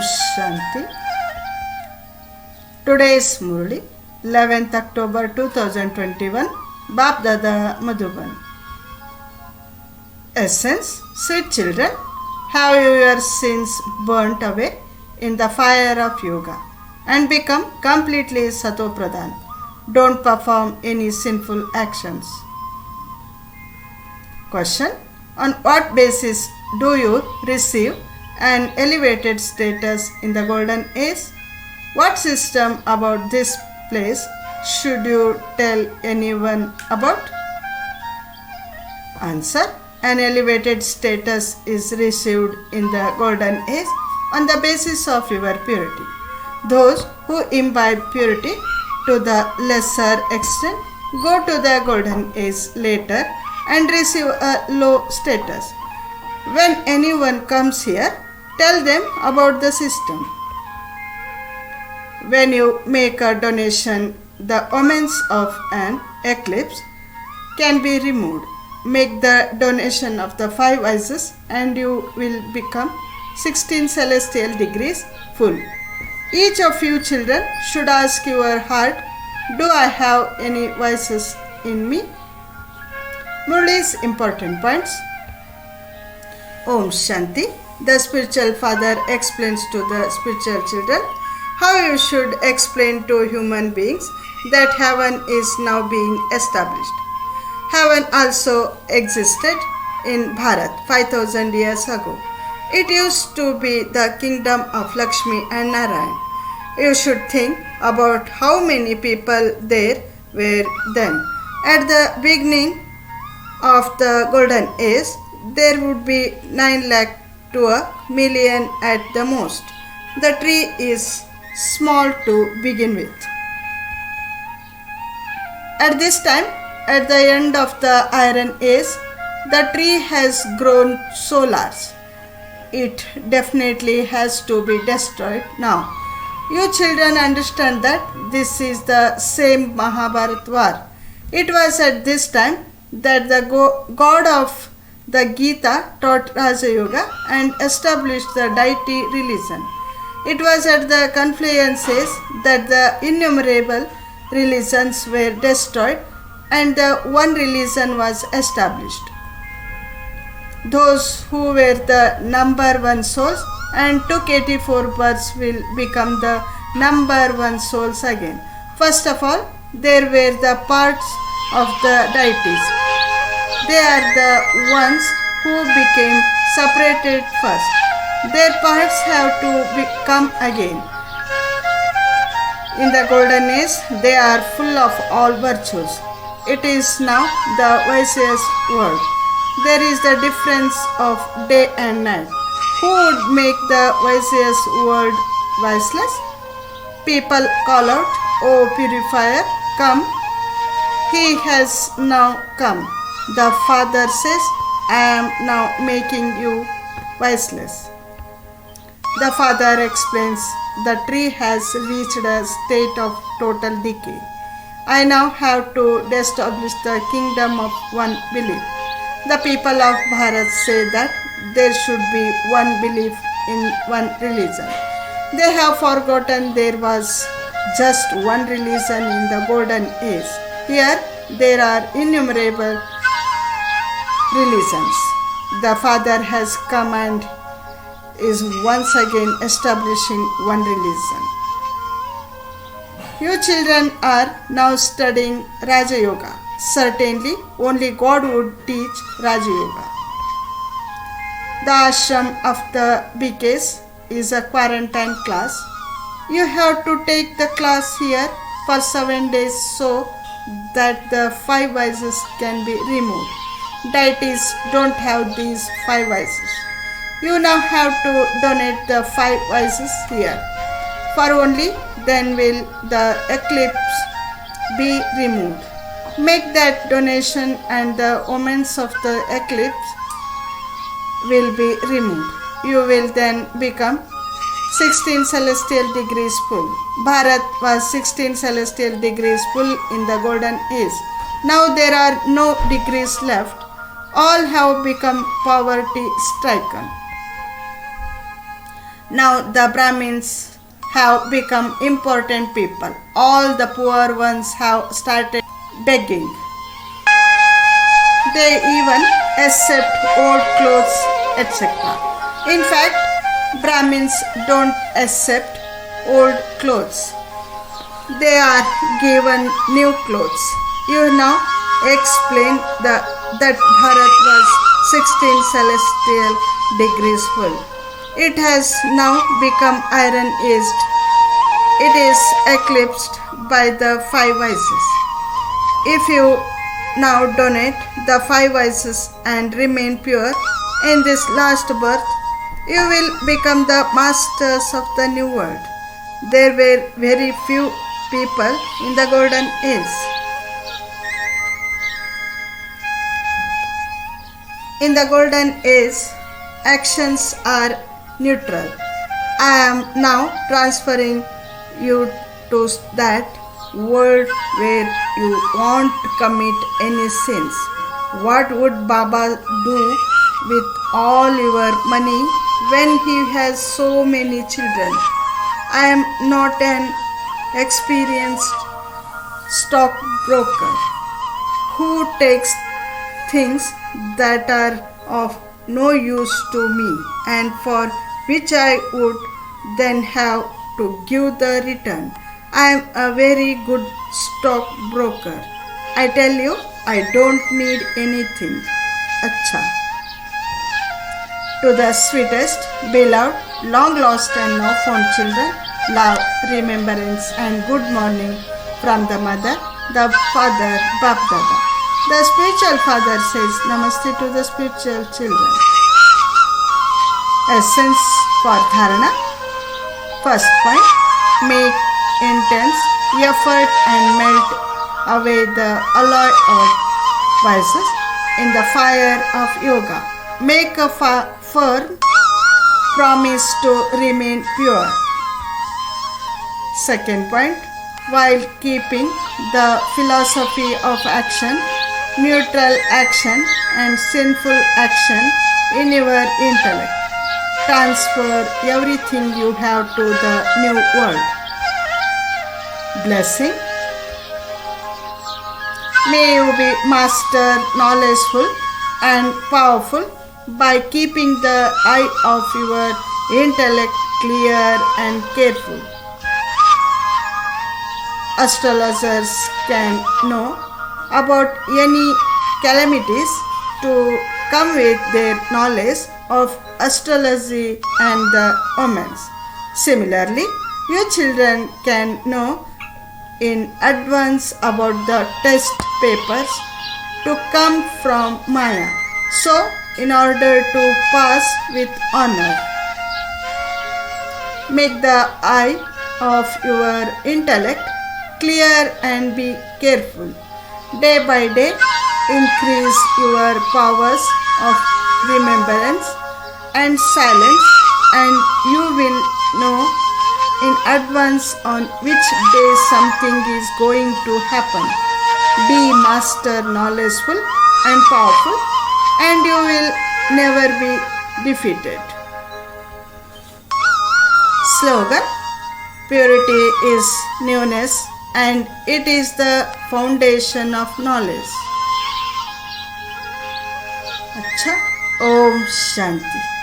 Shanti. Today is Murli, 11th October 2021, Bap Dada Madhuban. Essence, sweet children, have your sins burnt away in the fire of yoga and become completely Sato Pradhan. Don't perform any sinful actions. Question: on what basis do you receive an elevated status in the golden age? What system about this place should you tell anyone about? Answer: an elevated status is received in the golden age on the basis of your purity. Those who imbibe purity to the lesser extent go to the golden age later and receive a low status. When anyone comes here, tell them about the system. When you make a donation, the omens of an eclipse can be removed. Make the donation of the 5 vices and you will become 16 celestial degrees full. Each of you children should ask your heart, do I have any vices in me? Murli's important points. Om Shanti. The spiritual father explains to the spiritual children how you should explain to human beings that heaven is now being established. Heaven also existed in Bharat 5000 years ago. It used to be the kingdom of Lakshmi and Narayan. You should think about how many people there were then. At the beginning of the golden age, there would be 9 lakh to a million at the most. The tree is small to begin with. At this time, at the end of the iron age, the tree has grown so large. It definitely has to be destroyed now. You children understand that this is the same Mahabharat war. It was at this time that the god of the Gita taught Raja Yoga and established the deity religion. It was at the confluences that the innumerable religions were destroyed and the one religion was established. Those who were the number one souls and took 84 births will become the number one souls again. First of all, there were the parts of the deities. They are the ones who became separated first. Their parts have to come again. In the golden age, they are full of all virtues. It is now the vicious world. There is the difference of day and night. Who would make the vicious world viceless? People call out, O purifier, come. He has now come. The Father says, I am now making you viceless. The Father explains, the tree has reached a state of total decay. I now have to establish the kingdom of one belief. The people of Bharat say that there should be one belief in one religion. They have forgotten there was just one religion in the golden age. Here there are innumerable religions. The Father has come and is once again establishing one religion. You children are now studying Raja Yoga. Certainly, only God would teach Raja Yoga. The ashram of the BKs is a quarantine class. You have to take the class here for 7 days so that the 5 vices can be removed. Deities don't have these 5 vices. You now have to donate the 5 vices here. For only then will the eclipse be removed. Make that donation and the omens of the eclipse will be removed. You will then become 16 celestial degrees full. Bharat was 16 celestial degrees full in the golden age. Now there are no degrees left. All have become poverty stricken. Now the Brahmins have become important people. All the poor ones have started begging. They even accept old clothes, etc. In fact, Brahmins don't accept old clothes. They are given new clothes. You now explain that Bharat was 16 celestial degrees full. It has now become iron aged. It is eclipsed by the five vices. If you now donate the five vices and remain pure in this last birth, you will become the masters of the new world. There were very few people in the golden age. In the golden age, actions are neutral. I am now transferring you to that world where you won't commit any sins. What would Baba do with all your money when he has so many children? I am not an experienced stockbroker who takes things that are of no use to me and for which I would then have to give the return. I am a very good stockbroker. I tell you, I don't need anything. Acha. To the sweetest, beloved, long lost and now found children, love, remembrance and good morning from the mother, the father, Bap Dada. The spiritual father says Namaste to the spiritual children. Essence for Dharana. First point, make intense effort and melt away the alloy of vices in the fire of yoga. Make a firm promise to remain pure. Second point, while keeping the philosophy of action, neutral action and sinful action in your intellect, transfer everything you have to the new world. Blessing. May you be master, knowledgeful and powerful by keeping the eye of your intellect clear and careful. Astrologers can know about any calamities to come with their knowledge of astrology and the omens. Similarly, your children can know in advance about the test papers to come from Maya. So, in order to pass with honor, make the eye of your intellect clear and be careful. Day by day, increase your powers of remembrance and silence, and you will know in advance on which day something is going to happen. Be master, knowledgeful and powerful, and you will never be defeated. Slogan: Purity is newness and it is the foundation of knowledge. अच्छा, Om Shanti.